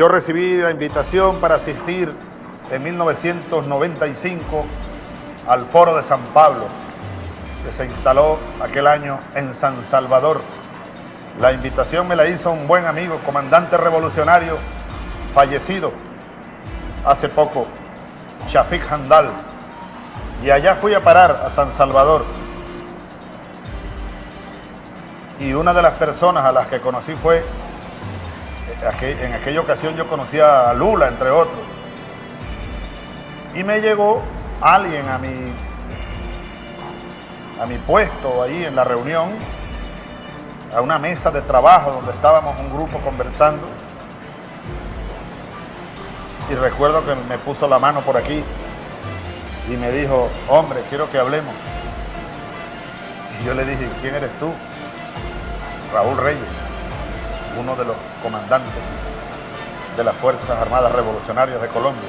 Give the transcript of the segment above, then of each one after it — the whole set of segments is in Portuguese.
Yo recibí la invitación para asistir en 1995 al Foro de San Pablo, que se instaló aquel año en San Salvador. La invitación me la hizo un buen amigo, comandante revolucionario, fallecido hace poco, Shafiq Handal. Y allá fui a parar a San Salvador. Y una de las personas a las que conocí fue, en aquella ocasión yo conocía a Lula, entre otros. Y me llegó alguien a mi puesto ahí en la reunión, a una mesa de trabajo donde estábamos un grupo conversando. Y recuerdo que me puso la mano por aquí y me dijo, hombre, quiero que hablemos. Y yo le dije, ¿quién eres tú? Raúl Reyes, uno de los comandantes de las Fuerzas Armadas Revolucionarias de Colombia.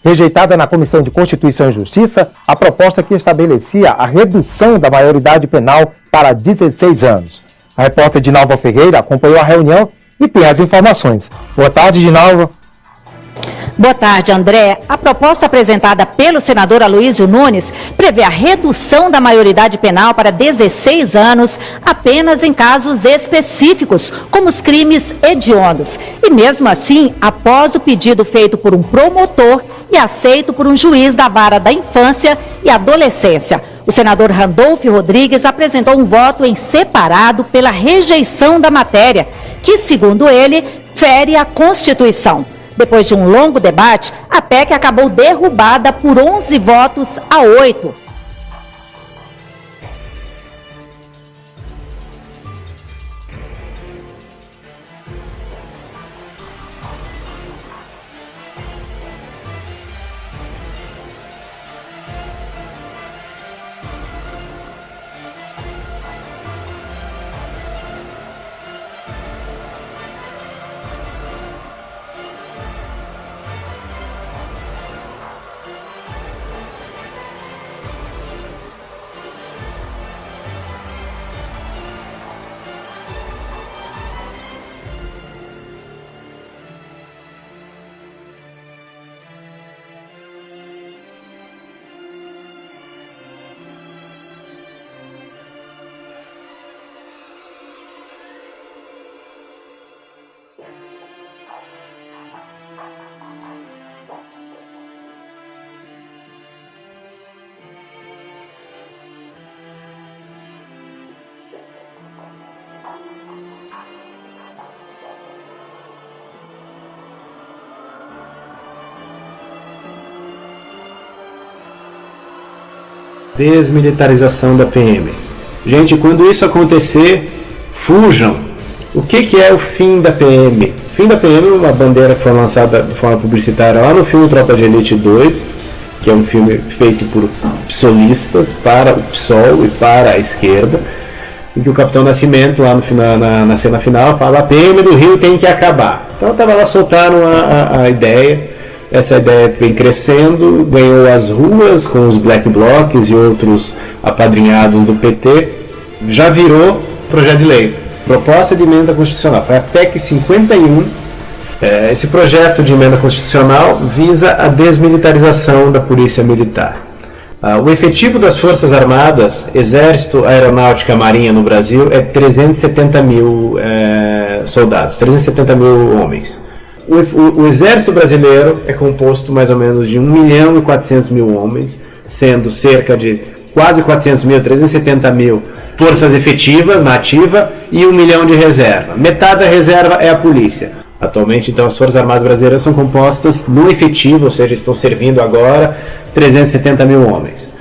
Rejeitada na Comissão de Constituição e Justiça, a proposta que estabelecia a redução da maioridade penal para 16 anos. A repórter Dinalva Ferreira acompanhou a reunião e tem as informações. Boa tarde, Dinalva. Boa tarde, André. A proposta apresentada pelo senador Aloysio Nunes prevê a redução da maioridade penal para 16 anos apenas em casos específicos, como os crimes hediondos. E mesmo assim, após o pedido feito por um promotor e aceito por um juiz da vara da infância e adolescência. O senador Randolfo Rodrigues apresentou um voto em separado pela rejeição da matéria, que, segundo ele, fere a Constituição. Depois de um longo debate, a PEC acabou derrubada por 11 votos a 8. Desmilitarização da PM. Gente, quando isso acontecer, fujam. O que é o fim da PM? O fim da PM é uma bandeira que foi lançada de forma publicitária lá no filme Tropa de Elite 2, que é um filme feito por psolistas para o PSOL e para a esquerda, em que o Capitão Nascimento, lá no final, na cena final, fala: a PM do Rio tem que acabar. Então estava lá, soltaram a ideia. Essa ideia vem crescendo, ganhou as ruas com os Black Blocs e outros apadrinhados do PT, já virou projeto de lei, proposta de emenda constitucional, foi a PEC 51. Esse projeto de emenda constitucional visa a desmilitarização da Polícia Militar. O efetivo das Forças Armadas, Exército, Aeronáutica, Marinha no Brasil é 370 mil soldados, 370 mil homens. O Exército Brasileiro é composto mais ou menos de 1.400.000 homens, sendo cerca de quase 400 mil, 370 mil forças efetivas na ativa e 1 milhão de reserva. Metade da reserva é a polícia. Atualmente, então, as Forças Armadas Brasileiras são compostas no efetivo, ou seja, estão servindo agora 370 mil homens.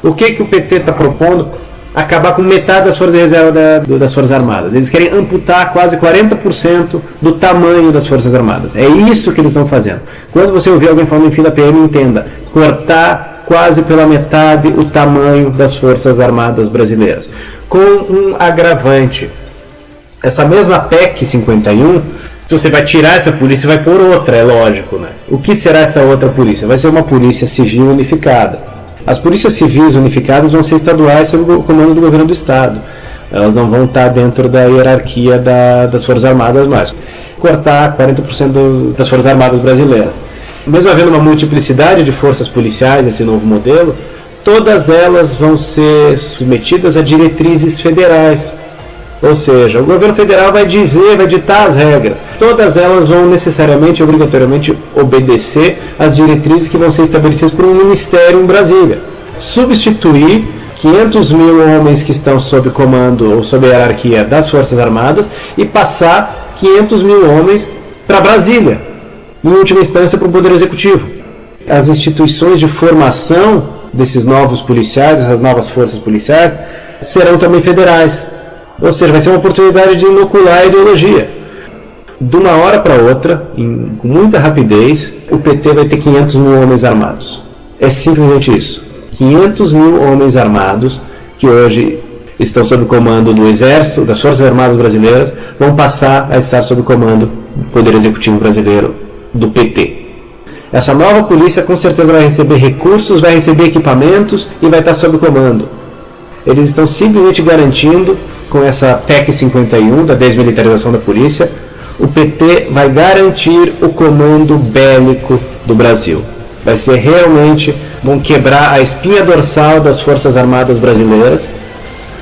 O que o PT está propondo? Acabar com metade das forças de reserva das Forças Armadas. Eles querem amputar quase 40% do tamanho das Forças Armadas. É isso que eles estão fazendo. Quando você ouvir alguém falando em fim da PM, entenda: cortar quase pela metade o tamanho das Forças Armadas brasileiras. Com um agravante. Essa mesma PEC 51, se você vai tirar essa polícia, vai pôr outra, é lógico, né? O que será essa outra polícia? Vai ser uma polícia civil unificada. As polícias civis unificadas vão ser estaduais sob o comando do governo do Estado. Elas não vão estar dentro da hierarquia das Forças Armadas mais. Cortar 40% das Forças Armadas brasileiras. Mesmo havendo uma multiplicidade de forças policiais nesse novo modelo, todas elas vão ser submetidas a diretrizes federais. Ou seja, o governo federal vai ditar as regras. Todas elas vão necessariamente, obrigatoriamente, obedecer às diretrizes que vão ser estabelecidas por um ministério em Brasília. Substituir 500 mil homens que estão sob comando ou sob a hierarquia das Forças Armadas e passar 500 mil homens para Brasília, em última instância para o Poder Executivo. As instituições de formação desses novos policiais, dessas novas forças policiais, serão também federais. Ou seja, vai ser uma oportunidade de inocular a ideologia. De uma hora para outra, com muita rapidez, o PT vai ter 500 mil homens armados. É simplesmente isso. 500 mil homens armados, que hoje estão sob comando do Exército, das Forças Armadas Brasileiras, vão passar a estar sob comando do Poder Executivo Brasileiro, do PT. Essa nova polícia com certeza vai receber recursos, vai receber equipamentos e vai estar sob comando. Eles estão simplesmente garantindo, com essa PEC 51, da desmilitarização da polícia, o PT vai garantir o comando bélico do Brasil. Vai ser realmente, vão quebrar a espinha dorsal das Forças Armadas brasileiras.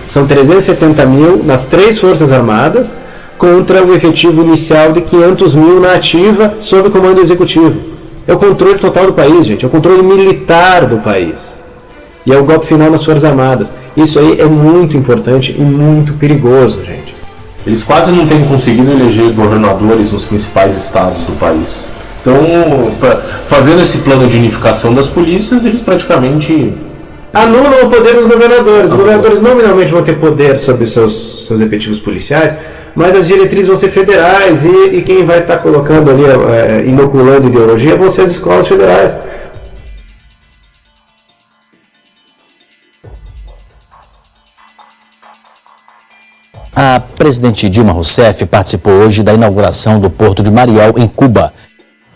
São 370 mil nas 3 Forças Armadas, contra o efetivo inicial de 500 mil na ativa, sob comando executivo. É o controle total do país, gente, é o controle militar do país. E é o golpe final nas Forças Armadas. Isso aí é muito importante e muito perigoso, gente. Eles quase não têm conseguido eleger governadores nos principais estados do país. Então, fazendo esse plano de unificação das polícias, eles praticamente anulam o poder dos governadores. Os governadores nominalmente vão ter poder sobre seus efetivos policiais, mas as diretrizes vão ser federais e quem vai estar colocando ali, inoculando ideologia, vão ser as escolas federais. A presidente Dilma Rousseff participou hoje da inauguração do Porto de Mariel, em Cuba.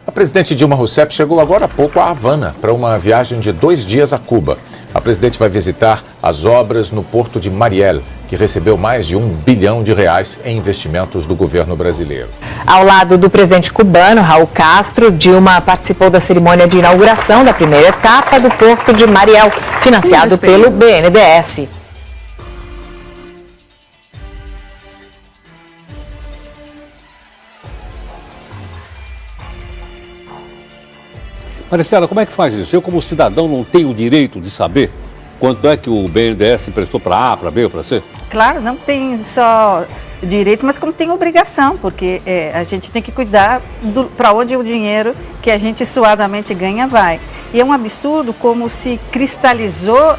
A presidente Dilma Rousseff chegou agora há pouco a Havana para uma viagem de 2 dias a Cuba. A presidente vai visitar as obras no Porto de Mariel, que recebeu mais de R$1 bilhão em investimentos do governo brasileiro. Ao lado do presidente cubano, Raul Castro, Dilma participou da cerimônia de inauguração da primeira etapa do Porto de Mariel, financiado pelo BNDES. Maricela, como é que faz isso? Eu, como cidadão, não tenho o direito de saber quanto é que o BNDES emprestou para A, para B ou para C? Claro, não tem só direito, mas como tem obrigação, porque a gente tem que cuidar para onde o dinheiro que a gente suadamente ganha vai. E é um absurdo como se cristalizou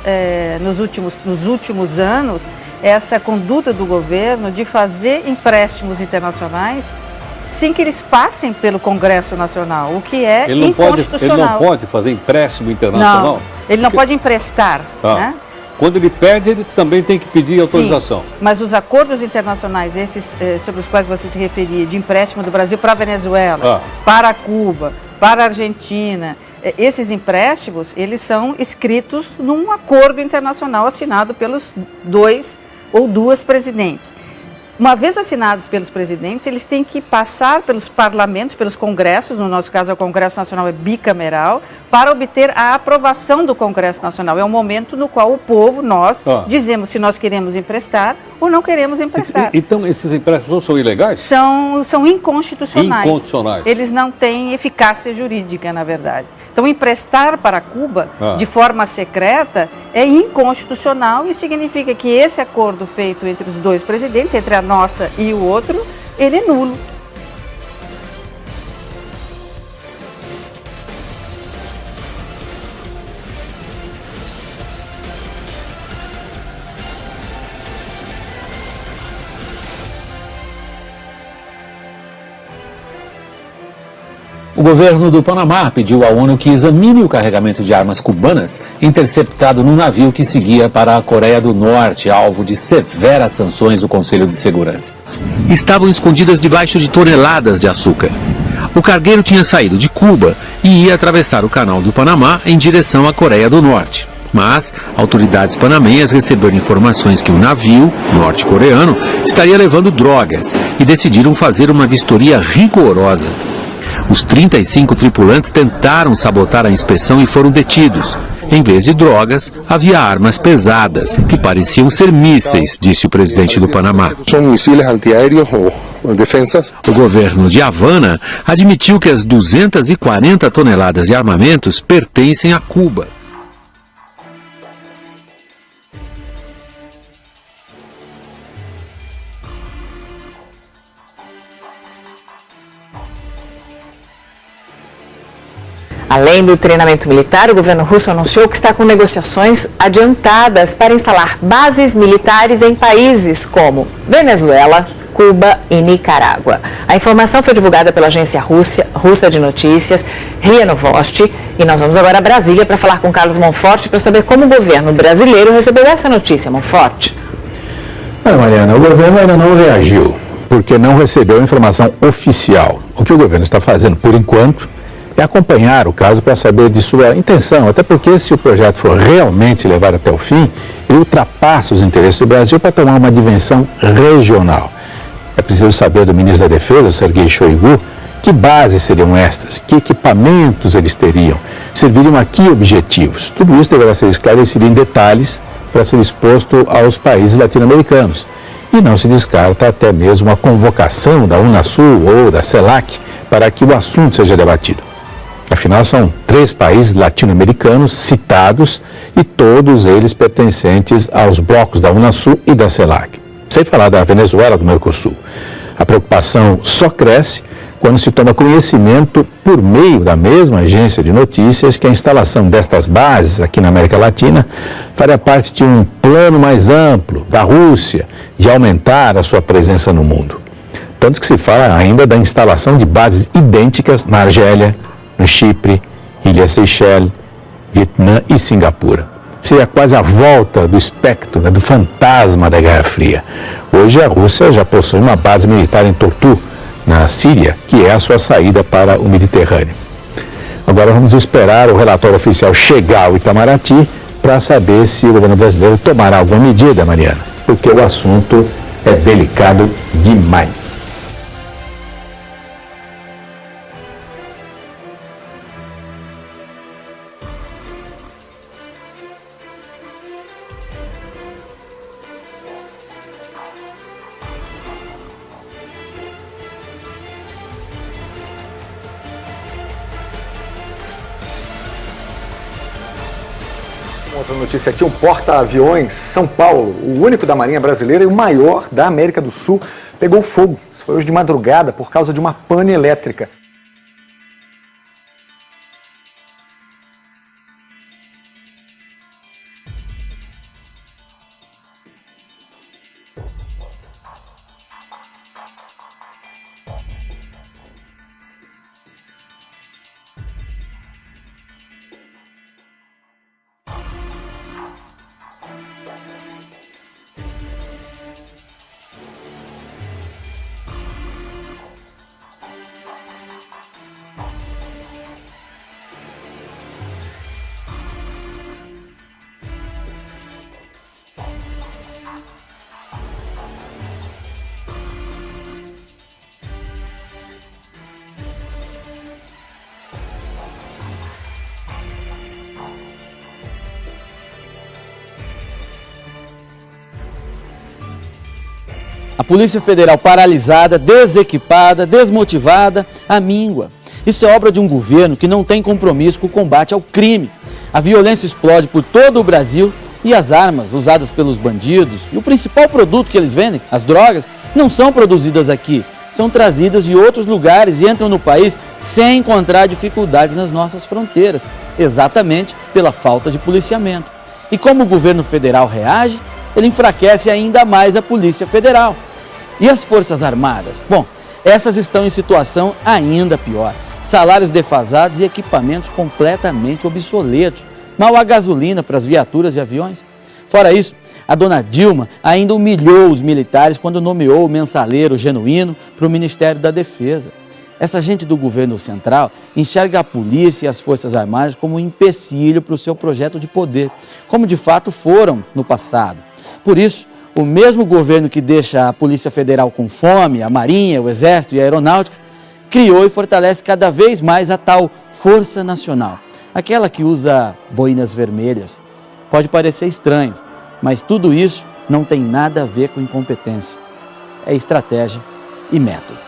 nos últimos anos essa conduta do governo de fazer empréstimos internacionais sem que eles passem pelo Congresso Nacional, o que é inconstitucional. Ele não pode fazer empréstimo internacional? Não, ele não pode emprestar, né? Quando ele pede, ele também tem que pedir autorização. Sim, mas os acordos internacionais, esses sobre os quais você se referia, de empréstimo do Brasil para a Venezuela, para Cuba, para a Argentina, esses empréstimos, eles são escritos num acordo internacional assinado pelos 2 ou 2 presidentes. Uma vez assinados pelos presidentes, eles têm que passar pelos parlamentos, pelos congressos, no nosso caso o Congresso Nacional é bicameral, para obter a aprovação do Congresso Nacional. É um momento no qual o povo, nós, dizemos se nós queremos emprestar ou não queremos emprestar. Então esses empréstimos são ilegais? São inconstitucionais. Inconstitucionais. Eles não têm eficácia jurídica, na verdade. Então, emprestar para Cuba de forma secreta é inconstitucional e significa que esse acordo feito entre os 2 presidentes, entre a nossa e o outro, ele é nulo. O governo do Panamá pediu à ONU que examine o carregamento de armas cubanas interceptado num navio que seguia para a Coreia do Norte, alvo de severas sanções do Conselho de Segurança. Estavam escondidas debaixo de toneladas de açúcar. O cargueiro tinha saído de Cuba e ia atravessar o Canal do Panamá em direção à Coreia do Norte. Mas autoridades panamenhas receberam informações que o navio norte-coreano estaria levando drogas e decidiram fazer uma vistoria rigorosa. Os 35 tripulantes tentaram sabotar a inspeção e foram detidos. Em vez de drogas, havia armas pesadas, que pareciam ser mísseis, disse o presidente do Panamá. São mísseis antiaéreos ou defensas. O governo de Havana admitiu que as 240 toneladas de armamentos pertencem a Cuba. Além do treinamento militar, o governo russo anunciou que está com negociações adiantadas para instalar bases militares em países como Venezuela, Cuba e Nicarágua. A informação foi divulgada pela agência russa de notícias RIA Novosti e nós vamos agora a Brasília para falar com Carlos Monforte para saber como o governo brasileiro recebeu essa notícia. Monforte. Olha, Mariana, o governo ainda não reagiu porque não recebeu informação oficial. O que o governo está fazendo, por enquanto, é acompanhar o caso para saber de sua intenção, até porque se o projeto for realmente levado até o fim, ele ultrapassa os interesses do Brasil para tomar uma dimensão regional. É preciso saber do ministro da Defesa, Sergei Shoigu, que bases seriam estas, que equipamentos eles teriam, serviriam a que objetivos. Tudo isso deverá ser esclarecido em detalhes para ser exposto aos países latino-americanos. E não se descarta até mesmo a convocação da Unasul ou da CELAC para que o assunto seja debatido. Afinal, são 3 países latino-americanos citados e todos eles pertencentes aos blocos da Unasul e da CELAC. Sem falar da Venezuela, do Mercosul. A preocupação só cresce quando se toma conhecimento, por meio da mesma agência de notícias, que a instalação destas bases aqui na América Latina faria parte de um plano mais amplo da Rússia de aumentar a sua presença no mundo. Tanto que se fala ainda da instalação de bases idênticas na Argélia, no Chipre, Ilha Seychelles, Vietnã e Singapura. Seria quase a volta do espectro, do fantasma da Guerra Fria. Hoje a Rússia já possui uma base militar em Tortu, na Síria, que é a sua saída para o Mediterrâneo. Agora vamos esperar o relatório oficial chegar ao Itamaraty para saber se o governo brasileiro tomará alguma medida, Mariana, porque o assunto é delicado demais. Outra notícia aqui, um porta-aviões São Paulo, o único da Marinha Brasileira e o maior da América do Sul, pegou fogo. Isso foi hoje de madrugada por causa de uma pane elétrica. A Polícia Federal paralisada, desequipada, desmotivada, amíngua. Isso é obra de um governo que não tem compromisso com o combate ao crime. A violência explode por todo o Brasil e as armas usadas pelos bandidos e o principal produto que eles vendem, as drogas, não são produzidas aqui. São trazidas de outros lugares e entram no país sem encontrar dificuldades nas nossas fronteiras, exatamente pela falta de policiamento. E como o governo federal reage? Ele enfraquece ainda mais a Polícia Federal. E as Forças Armadas? Bom, essas estão em situação ainda pior. Salários defasados e equipamentos completamente obsoletos. Mal há gasolina para as viaturas e aviões. Fora isso, a dona Dilma ainda humilhou os militares quando nomeou o mensaleiro Genuíno para o Ministério da Defesa. Essa gente do governo central enxerga a polícia e as Forças Armadas como um empecilho para o seu projeto de poder, como de fato foram no passado. Por isso, o mesmo governo que deixa a Polícia Federal com fome, a Marinha, o Exército e a Aeronáutica, criou e fortalece cada vez mais a tal Força Nacional, aquela que usa boinas vermelhas. Pode parecer estranho, mas tudo isso não tem nada a ver com incompetência. É estratégia e método.